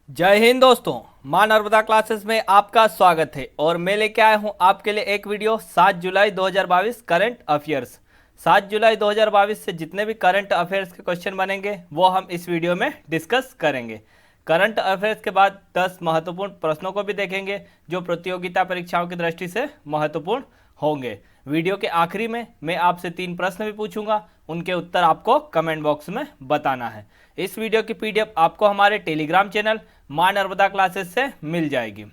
जय हिंद दोस्तों, मां नर्मदा क्लासेस में आपका स्वागत है। और मैं लेके आया हूं आपके लिए एक वीडियो 7 जुलाई 2022 करंट अफेयर्स। 7 जुलाई 2022 से जितने भी करंट अफेयर्स के क्वेश्चन बनेंगे वो हम इस वीडियो में डिस्कस करेंगे। करंट अफेयर्स के बाद 10 महत्वपूर्ण प्रश्नों को भी देखेंगे जो प्रतियोगिता परीक्षाओं की दृष्टि से महत्वपूर्ण होंगे। वीडियो के आखिरी में मैं आपसे 3 प्रश्न भी पूछूंगा, उनके उत्तर आपको कमेंट बॉक्स में बताना है। इस वीडियो की पीडीएफ आपको हमारे टेलीग्राम चैनल मां नर्मदा क्लासेस से मिल जाएगी।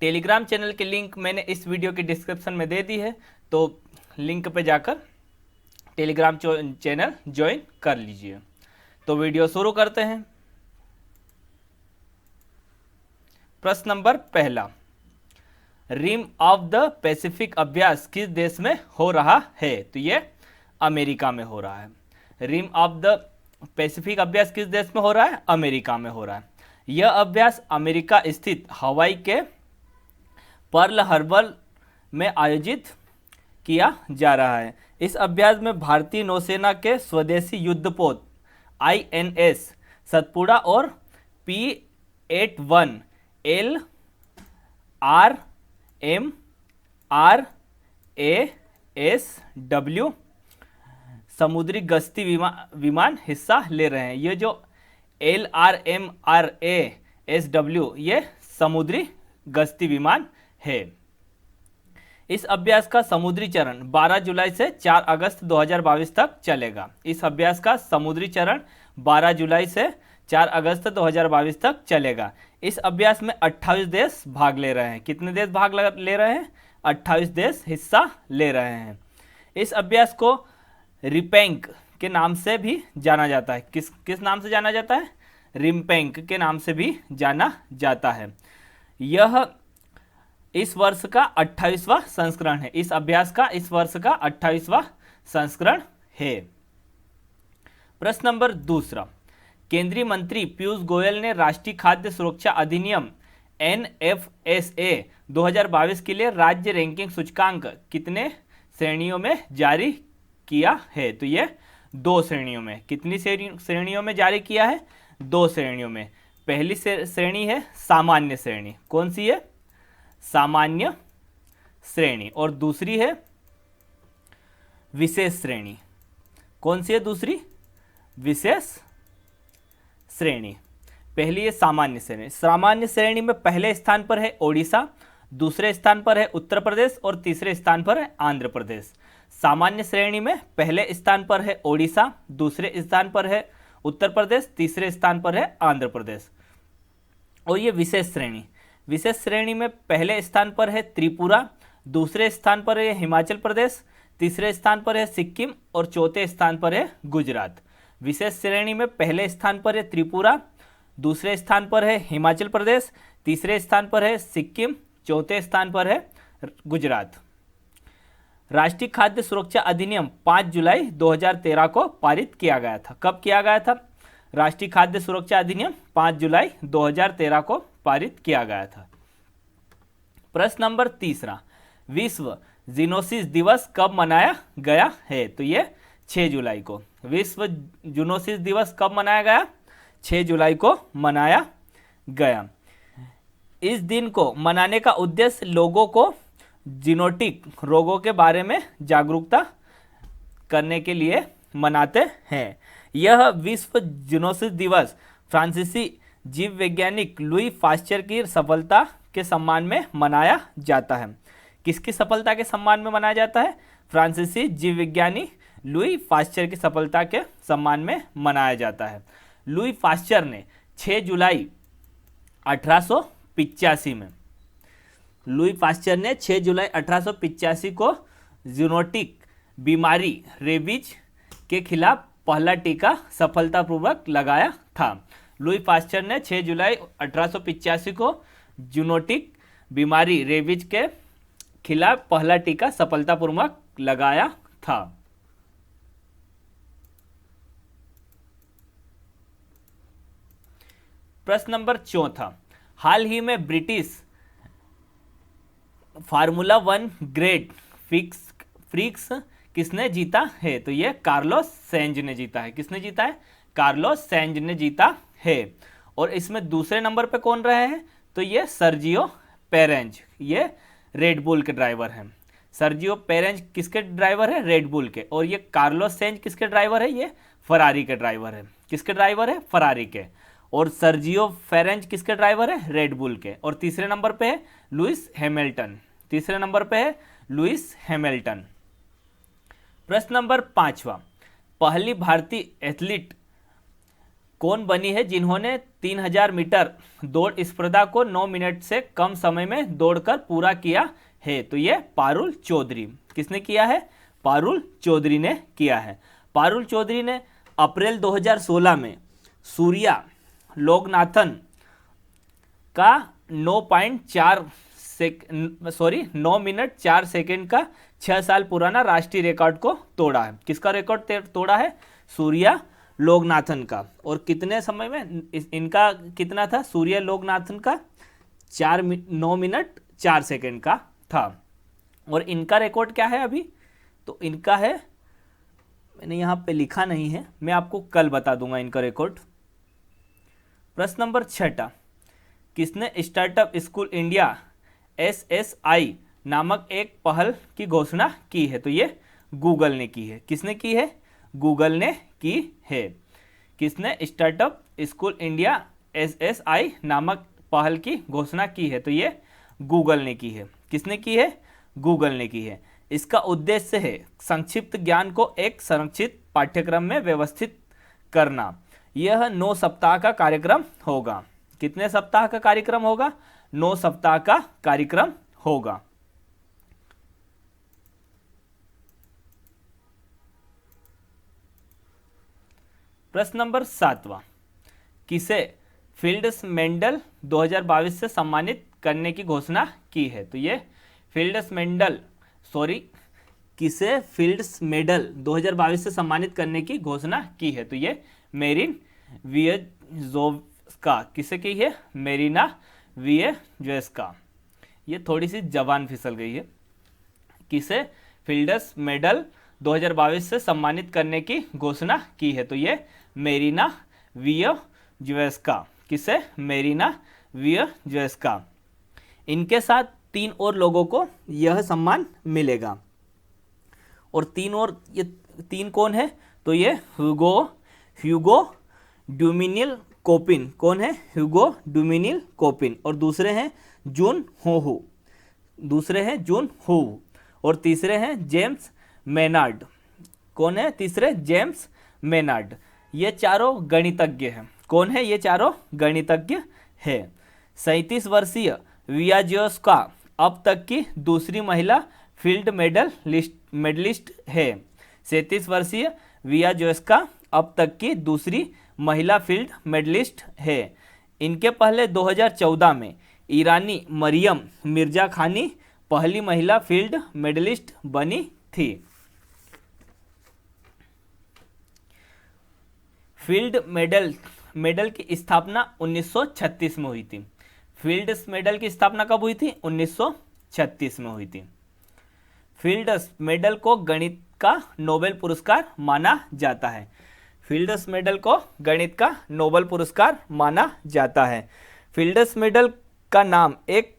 टेलीग्राम चैनल की लिंक मैंने इस वीडियो की डिस्क्रिप्शन में दे दी है, तो लिंक पे जाकर टेलीग्राम चैनल ज्वाइन कर लीजिए। तो वीडियो शुरू करते हैं। प्रश्न नंबर पहला, रिम ऑफ द पैसिफिक अभ्यास किस देश में हो रहा है? तो ये अमेरिका में हो रहा है। रिम ऑफ द पैसिफिक अभ्यास किस देश में हो रहा है? अमेरिका में हो रहा है। यह अभ्यास अमेरिका स्थित हवाई के पर्ल हार्बर में आयोजित किया जा रहा है। इस अभ्यास में भारतीय नौसेना के स्वदेशी युद्धपोत INS सतपुड़ा और P-81 LRMRASW समुद्री गश्ती विमान हिस्सा ले रहे हैं। ये जो LRMRASW ये समुद्री गश्ती विमान है। इस अभ्यास का समुद्री चरण 12 जुलाई से 4 अगस्त 2022 तक चलेगा। इस अभ्यास का समुद्री चरण 12 जुलाई से 4 अगस्त 2022 तक चलेगा। इस अभ्यास में 28 देश भाग ले रहे हैं। कितने देश भाग ले रहे हैं? 28 देश हिस्सा ले रहे हैं। इस अभ्यास को रिपेंक के नाम से भी जाना जाता है। किस नाम से जाना जाता है? रिम्पेंक के नाम से भी जाना जाता है। यह इस वर्ष का 28वां संस्करण है। इस अभ्यास का इस वर्ष का 28वां संस्करण है। प्रश्न नंबर दूसरा, केंद्रीय मंत्री पीयूष गोयल ने राष्ट्रीय खाद्य सुरक्षा अधिनियम NFSA 2022 के लिए राज्य रैंकिंग सूचकांक कितने श्रेणियों में जारी किया है? तो ये 2 श्रेणियों में। कितनी श्रेणियों में जारी किया है? 2 श्रेणियों में। पहली श्रेणी है सामान्य श्रेणी। कौन सी है? सामान्य श्रेणी। और दूसरी है विशेष श्रेणी। कौन सी है दूसरी? विशेष श्रेणी। पहली है सामान्य श्रेणी। सामान्य श्रेणी में पहले स्थान पर है ओडिशा, दूसरे स्थान पर है उत्तर प्रदेश और तीसरे स्थान पर है आंध्र प्रदेश। सामान्य श्रेणी में पहले स्थान पर है ओडिशा, दूसरे स्थान पर है उत्तर प्रदेश, तीसरे स्थान पर है आंध्र प्रदेश। और ये विशेष श्रेणी। विशेष श्रेणी में पहले स्थान पर है त्रिपुरा, दूसरे स्थान पर है हिमाचल प्रदेश, तीसरे स्थान पर है सिक्किम और चौथे स्थान पर है गुजरात। विशेष श्रेणी में पहले स्थान पर है त्रिपुरा, दूसरे स्थान पर है हिमाचल प्रदेश, तीसरे स्थान पर है सिक्किम, चौथे स्थान पर है गुजरात। राष्ट्रीय खाद्य सुरक्षा अधिनियम 5 जुलाई 2013 को पारित किया गया था। कब किया गया था? राष्ट्रीय खाद्य सुरक्षा अधिनियम 5 जुलाई 2013 को पारित किया गया था। प्रश्न नंबर तीसरा, विश्व जूनोसिस दिवस कब मनाया गया है? तो ये 6 जुलाई को। विश्व जूनोसिस दिवस कब मनाया गया? 6 जुलाई को मनाया गया। इस दिन को मनाने का उद्देश्य लोगों को जीनोटिक रोगों के बारे में जागरूकता करने के लिए मनाते हैं। यह विश्व जूनोसिस दिवस फ्रांसीसी जीव वैज्ञानिक लुई पास्चर की सफलता के सम्मान में मनाया जाता है। किसकी सफलता के सम्मान में मनाया जाता है? फ्रांसीसी जीव विज्ञानी लुई पास्चर की सफलता के सम्मान में मनाया जाता है। लुई पास्चर ने 6 जुलाई 1885 में लुई पास्चर ने 6 जुलाई 1885 को जूनोटिक बीमारी रेबीज के खिलाफ पहला टीका सफलतापूर्वक लगाया था। लुई पास्चर ने 6 जुलाई 1885 को जूनोटिक बीमारी रेबीज के खिलाफ पहला टीका सफलतापूर्वक लगाया था। प्रश्न नंबर चौथा, हाल ही में ब्रिटिश फार्मूला 1 ग्रेट फ्रिक्स किसने जीता है? तो ये कार्लोस सेंज ने जीता है। किसने जीता है? कार्लोस सेंज ने जीता है। और इसमें दूसरे नंबर पे कौन रहे हैं, तो ये सर्जियो पेरेंज, ये रेड बुल के ड्राइवर हैं। सर्जियो पेरेंज किसके ड्राइवर है, रेड बुल के। और ये कार्लोस सेंज किसके ड्राइवर है, ये फरारी के ड्राइवर है। किसके ड्राइवर है, फरारी के। और सर्जियो फेरेंज किसके ड्राइवर है, रेड बुल के। और तीसरे नंबर पे है लुइस हैमिल्टन, तीसरे नंबर पे है लुइस हैमिल्टन। प्रश्न नंबर 5वां, पहली भारतीय एथलीट कौन बनी है जिन्होंने 3000 मीटर दौड़ स्पर्धा को 9 मिनट से कम समय में दौड़कर पूरा किया है, तो ये पारुल चौधरी। किसने किया है, पारुल चौधरी ने किया है। पारुल चौधरी ने अप्रैल 2016 में सूर्या लोकनाथन का 9 मिनट 4 सेकंड का 6 साल पुराना राष्ट्रीय रिकॉर्ड को तोड़ा है। किसका रिकॉर्ड तोड़ा है, सूर्या लोकनाथन का। और कितने समय में, इनका कितना था, सूर्या लोकनाथन का 9 मिनट 4 सेकंड का था। और इनका रिकॉर्ड क्या है अभी, तो इनका है, मैंने यहाँ पे लिखा नहीं है, मैं आपको कल बता दूंगा इनका रिकॉर्ड। प्रश्न नंबर 6, किसने स्टार्टअप स्कूल इंडिया SSI नामक एक पहल की घोषणा की है, तो ये गूगल ने की है। किसने की है, गूगल ने की है। किसने स्टार्टअप स्कूल इंडिया SSI नामक पहल की घोषणा की है, तो ये गूगल ने की है। किसने की है, गूगल ने की है। इसका उद्देश्य है संक्षिप्त ज्ञान को एक संरक्षित पाठ्यक्रम में व्यवस्थित करना। यह 9 सप्ताह का कार्यक्रम होगा। कितने सप्ताह का कार्यक्रम होगा, 9 सप्ताह का कार्यक्रम होगा। प्रश्न नंबर 7वां, किसे फील्ड्स मेडल 2022 से सम्मानित करने की घोषणा की है, तो ये किसे फील्ड्स मेडल 2022 से सम्मानित करने की घोषणा की है, तो ये मेरिन वियेजोव्स्का। किसे की है, मेरिना वियेजोव्स्का। ये थोड़ी सी जबान फिसल गई है। किसे फील्ड्स मेडल 2022 से सम्मानित करने की घोषणा की है, तो ये मेरिना वियेजोव्स्का। किसे, मेरिना वियेजोव्स्का। इनके साथ 3 और लोगों को यह सम्मान मिलेगा। और ये 3 कौन है, तो ये ह्यूगो ड्यूमिनियल कोपिन। कौन है, ह्यूगो ड्यूमिनियल कोपिन। और दूसरे हैं जून होहू, और तीसरे हैं जेम्स मेनार्ड। कौन है तीसरे, जेम्स मेनार्ड। ये चारों गणितज्ञ हैं। कौन है, ये चारों गणितज्ञ है। 37 वर्षीय वियाजोव्स्का अब तक की दूसरी महिला फील्ड मेडलिस्ट है। 37 वर्षीय वियाजोव्स्का अब तक की दूसरी महिला फील्ड मेडलिस्ट है। इनके पहले 2014 में ईरानी मरियम मिर्जा खानी पहली महिला फील्ड मेडलिस्ट बनी थी। फील्ड मेडल की स्थापना 1936 में हुई थी। फील्ड्स मेडल की स्थापना कब हुई थी, 1936 में हुई थी। फील्ड्स मेडल को गणित का नोबेल पुरस्कार माना जाता है। फील्ड्स मेडल को गणित का नोबेल पुरस्कार माना जाता है। फील्ड्स मेडल का नाम एक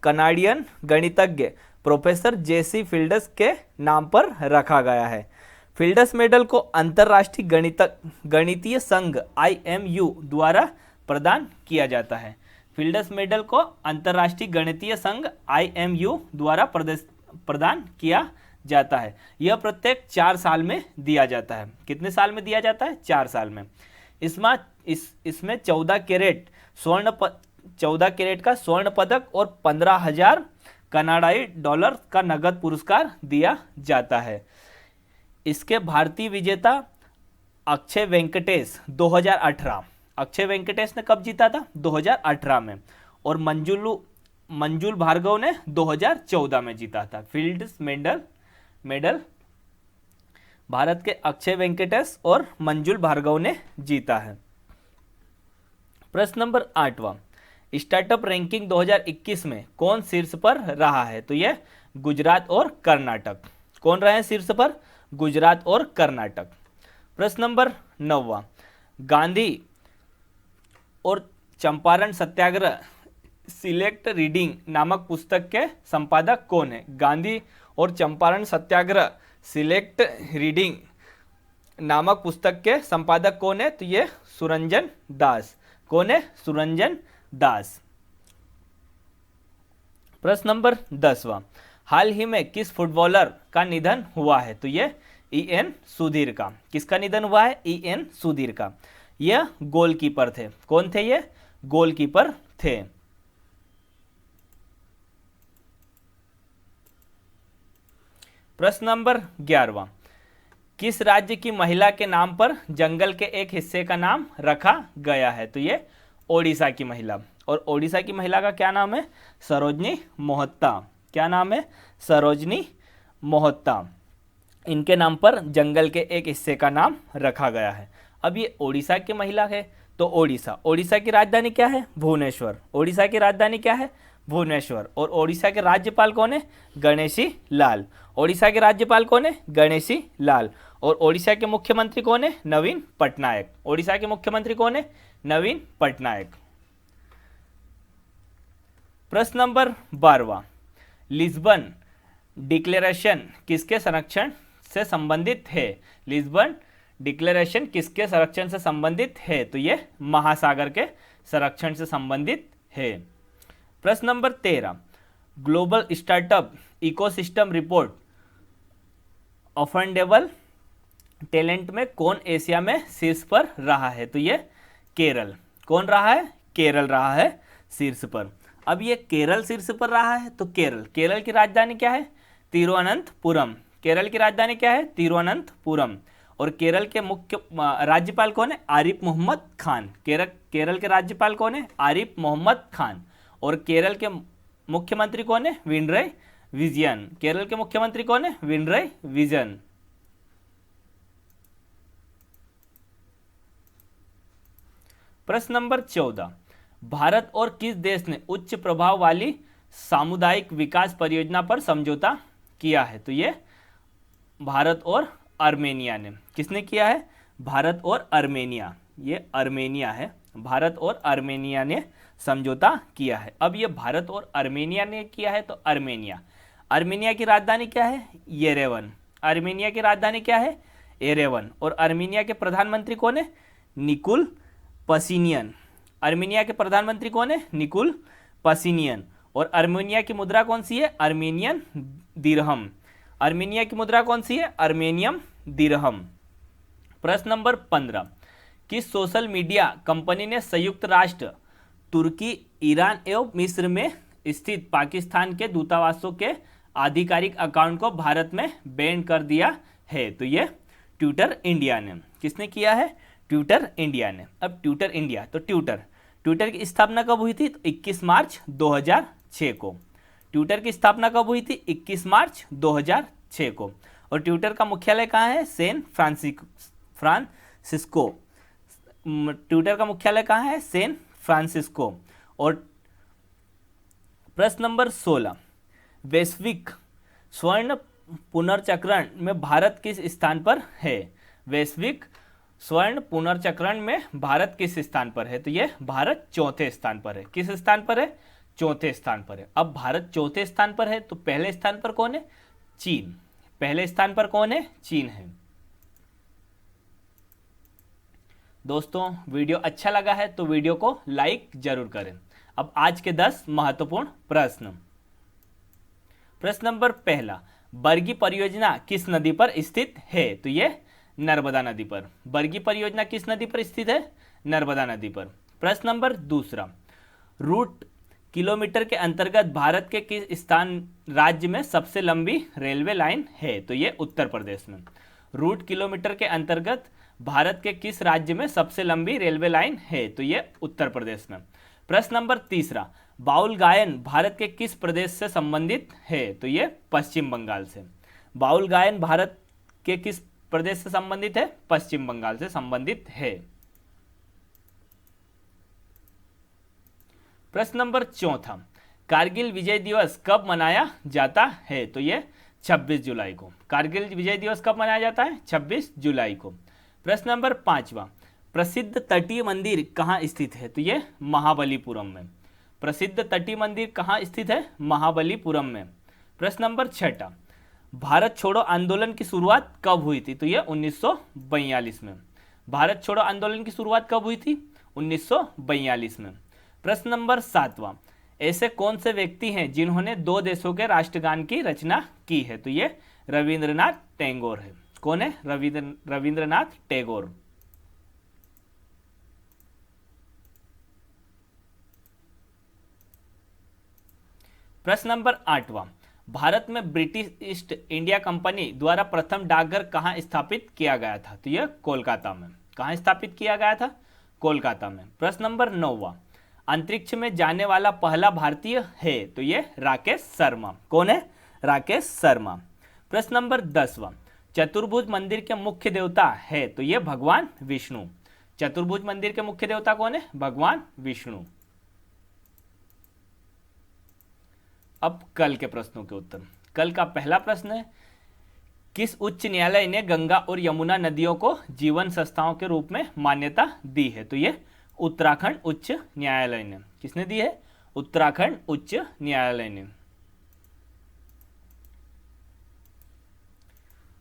कनाडियन गणितज्ञ प्रोफेसर जेसी फील्ड्स के नाम पर रखा गया है। फील्ड्स मेडल को अंतर्राष्ट्रीय गणितीय संघ IMU द्वारा प्रदान किया जाता है। फील्ड्स मेडल को अंतर्राष्ट्रीय गणितीय संघ IMU द्वारा प्रदान किया जाता है। यह प्रत्येक 4 साल में दिया जाता है। कितने साल में दिया जाता है, 4 साल में। इसमें 14 कैरेट का स्वर्ण पदक और 15,000 कनाडाई डॉलर का नगद पुरस्कार दिया जाता है। इसके भारतीय विजेता अक्षय वेंकटेश 2018। अक्षय वेंकटेश ने कब जीता था, 2018 में। और मंजुल भार्गव ने 2014 में जीता था। फील्ड्स मेडल भारत के अक्षय वेंकटेश और मंजुल भार्गव ने जीता है। प्रश्न नंबर 8वां, स्टार्टअप रैंकिंग 2021 में कौन शीर्ष पर रहा है, तो यह गुजरात और कर्नाटक। कौन रहे हैं शीर्ष पर, गुजरात और कर्नाटक। प्रश्न नंबर 9वां, गांधी और चंपारण सत्याग्रह सिलेक्ट रीडिंग नामक पुस्तक के संपादक कौन है? गांधी और चंपारण सत्याग्रह सिलेक्ट रीडिंग नामक पुस्तक के संपादक कौन है? तो ये सुरंजन दास। कौन है? सुरंजन दास। प्रश्न नंबर 10वां, हाल ही में किस फुटबॉलर का निधन हुआ है? तो ये E.N. सुधीर का। किसका निधन हुआ है? E.N. सुधीर का। यह गोलकीपर थे। कौन थे ये? गोलकीपर थे। प्रश्न नंबर 11वां, किस राज्य की महिला के नाम पर जंगल के एक हिस्से का नाम रखा गया है? तो ये ओडिशा की महिला। और ओडिशा की महिला का क्या नाम है? सरोजनी मोहत्ता। क्या नाम है? सरोजनी मोहत्ता। इनके नाम पर जंगल के एक हिस्से का नाम रखा गया है। अब ये ओडिशा की महिला है, तो ओडिशा की राजधानी क्या है? भुवनेश्वर। ओडिशा की राजधानी क्या है? भुवनेश्वर। और ओडिशा के राज्यपाल कौन है? गणेशी लाल। ओडिशा के राज्यपाल कौन है? गणेशी लाल। और ओडिशा के मुख्यमंत्री कौन है? नवीन पटनायक। ओडिशा के मुख्यमंत्री कौन है? नवीन पटनायक। प्रश्न नंबर 12वां, लिस्बन डिक्लेरेशन किसके संरक्षण से संबंधित है? लिस्बन डिक्लेरेशन किसके संरक्षण से संबंधित है? तो ये महासागर के संरक्षण से संबंधित है। प्रश्न number 13, global startup ecosystem report affordable talent में कौन एशिया में शीर्ष पर रहा है? तो ये केरल। कौन रहा है? केरल रहा है शीर्ष पर। अब ये केरल शीर्ष पर रहा है, तो केरल की राजधानी क्या है? तिरुवनंतपुरम। केरल की राजधानी क्या है? तिरुवनंतपुरम। और केरल के मुख्य राज्यपाल कौन है? आरिफ मोहम्मद खान। केरल के राज्यपाल कौन है? आरिफ मोहम्मद खान। और केरल के मुख्यमंत्री कौन है? पिनराई विजयन। केरल के मुख्यमंत्री कौन है? पिनराई विजयन। प्रश्न नंबर 14, भारत और किस देश ने उच्च प्रभाव वाली सामुदायिक विकास परियोजना पर समझौता किया है? तो ये भारत और आर्मेनिया ने। किसने किया है? भारत और आर्मेनिया। ये आर्मेनिया है। भारत और आर्मेनिया ने समझौता किया है। अब ये भारत और आर्मेनिया ने किया है, तो आर्मेनिया की राजधानी क्या है? येरेवन। आर्मेनिया की राजधानी क्या है? येरेवन। और आर्मेनिया के प्रधानमंत्री कौन है? निकुल पसिनियन। आर्मेनिया के प्रधानमंत्री कौन है? निकुल पसिनियन। और आर्मेनिया की मुद्रा कौन सी है? आर्मेनियन दिरहम। आर्मेनिया की मुद्रा कौन सी है? आर्मेनियम दिरहम। प्रश्न नंबर 15, किस सोशल मीडिया कंपनी ने संयुक्त राष्ट्र, तुर्की, ईरान एवं मिस्र में स्थित पाकिस्तान के दूतावासों के आधिकारिक अकाउंट को भारत में बैन कर दिया है? तो ये ट्विटर इंडिया ने। किसने किया है? ट्विटर इंडिया ने। अब ट्विटर इंडिया, तो ट्विटर की स्थापना कब हुई थी? तो 21 मार्च 2006 को। ट्विटर की स्थापना कब हुई थी? 21 मार्च 2006 को। और ट्विटर का मुख्यालय कहाँ है? San Francisco. ट्विटर का मुख्यालय कहाँ है? San Francisco. और प्रश्न नंबर 16, वैश्विक स्वर्ण पुनर्चक्रण में भारत किस स्थान पर है? वैश्विक स्वर्ण पुनर्चक्रण में भारत किस स्थान पर है? तो ये भारत चौथे स्थान पर है। किस स्थान पर है? चौथे स्थान पर है। अब भारत चौथे स्थान पर है, तो पहले स्थान पर कौन है? चीन। पहले स्थान पर कौन है? चीन है। दोस्तों, वीडियो अच्छा लगा है तो वीडियो को लाइक जरूर करें। अब आज के 10 महत्वपूर्ण प्रश्न। प्रश्न नंबर 1, बरगी परियोजना किस नदी पर स्थित है? तो ये नर्मदा नदी पर। बरगी परियोजना किस नदी पर स्थित है? नर्मदा नदी पर। प्रश्न नंबर 2, रूट किलोमीटर के अंतर्गत भारत के किस राज्य में सबसे लंबी रेलवे लाइन है? तो ये उत्तर प्रदेश में। रूट किलोमीटर के अंतर्गत भारत के किस राज्य में सबसे लंबी रेलवे लाइन है? तो ये उत्तर प्रदेश में। प्रश्न नंबर 3, बाउल गायन भारत के किस प्रदेश से संबंधित है? तो ये पश्चिम बंगाल से। बाउल गायन भारत के किस प्रदेश से संबंधित है? पश्चिम बंगाल से संबंधित है। प्रश्न नंबर 4, कारगिल विजय दिवस कब मनाया जाता है? तो ये 26 जुलाई को। कारगिल विजय दिवस कब मनाया जाता है? 26 जुलाई को। प्रश्न नंबर 5, प्रसिद्ध तटीय मंदिर कहाँ स्थित है? तो ये महाबलीपुरम में। प्रसिद्ध तटीय मंदिर कहाँ स्थित है? महाबलीपुरम में। प्रश्न नंबर 6, भारत छोड़ो आंदोलन की शुरुआत कब हुई थी? तो ये 1942 में। भारत छोड़ो आंदोलन की शुरुआत कब हुई थी? 1942 में। प्रश्न नंबर 7, ऐसे कौन से व्यक्ति हैं जिन्होंने 2 देशों के राष्ट्रगान की रचना की है? तो ये रविंद्रनाथ टैगोर है। कौन है? रविंद्रनाथ टैगोर। प्रश्न नंबर 8, भारत में ब्रिटिश ईस्ट इंडिया कंपनी द्वारा प्रथम डाकघर कहाँ स्थापित किया गया था? तो यह कोलकाता में। कहाँ स्थापित किया गया था? कोलकाता में। प्रश्न नंबर 9, अंतरिक्ष में जाने वाला पहला भारतीय है? तो यह राकेश शर्मा। कौन है? राकेश शर्मा। प्रश्न नंबर 10, चतुर्भुज मंदिर के मुख्य देवता है? तो यह भगवान विष्णु। चतुर्भुज मंदिर के मुख्य देवता कौन है? भगवान विष्णु। अब कल के प्रश्नों के उत्तर। कल का पहला प्रश्न है, किस उच्च न्यायालय ने गंगा और यमुना नदियों को जीवन संस्थाओं के रूप में मान्यता दी है? तो ये उत्तराखंड उच्च न्यायालय ने। किसने दी है? उत्तराखंड उच्च न्यायालय ने।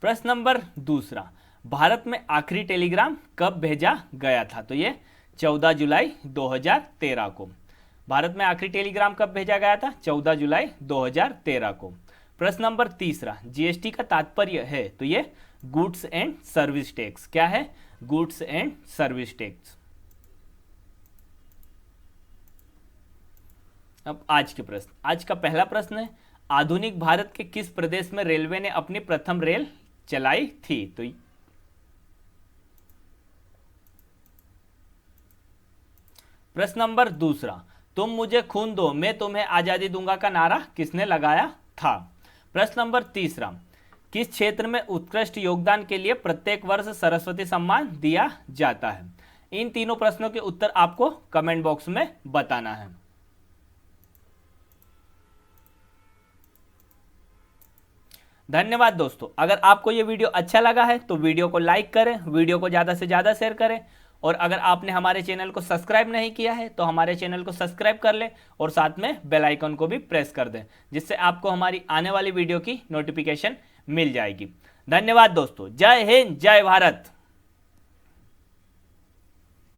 प्रश्न नंबर 2, भारत में आखिरी टेलीग्राम कब भेजा गया था? तो ये 14 जुलाई 2013 को। भारत में आखिरी टेलीग्राम कब भेजा गया था? 14 जुलाई 2013 को। प्रश्न नंबर 3, जीएसटी का तात्पर्य है? तो ये गुड्स एंड सर्विस टैक्स। क्या है? Goods and service tax. अब आज के प्रश्न। आज का पहला प्रश्न है, आधुनिक भारत के किस प्रदेश में रेलवे ने अपनी प्रथम रेल चलाई थी? तो प्रश्न नंबर 2, तुम मुझे खून दो मैं तुम्हें आजादी दूंगा का नारा किसने लगाया था? प्रश्न नंबर 3, किस क्षेत्र में उत्कृष्ट योगदान के लिए प्रत्येक वर्ष सरस्वती सम्मान दिया जाता है? इन तीनों प्रश्नों के उत्तर आपको कमेंट बॉक्स में बताना है। धन्यवाद दोस्तों। अगर आपको ये वीडियो अच्छा लगा है तो वीडियो को लाइक करें, वीडियो को ज़्यादा से ज़्यादा शेयर करें, और अगर आपने हमारे चैनल को सब्सक्राइब नहीं किया है तो हमारे चैनल को सब्सक्राइब कर लें और साथ में बेल आइकन को भी प्रेस कर दें, जिससे आपको हमारी आने वाली वीडियो की नोटिफिकेशन मिल जाएगी। धन्यवाद दोस्तों। जय हिंद, जय भारत।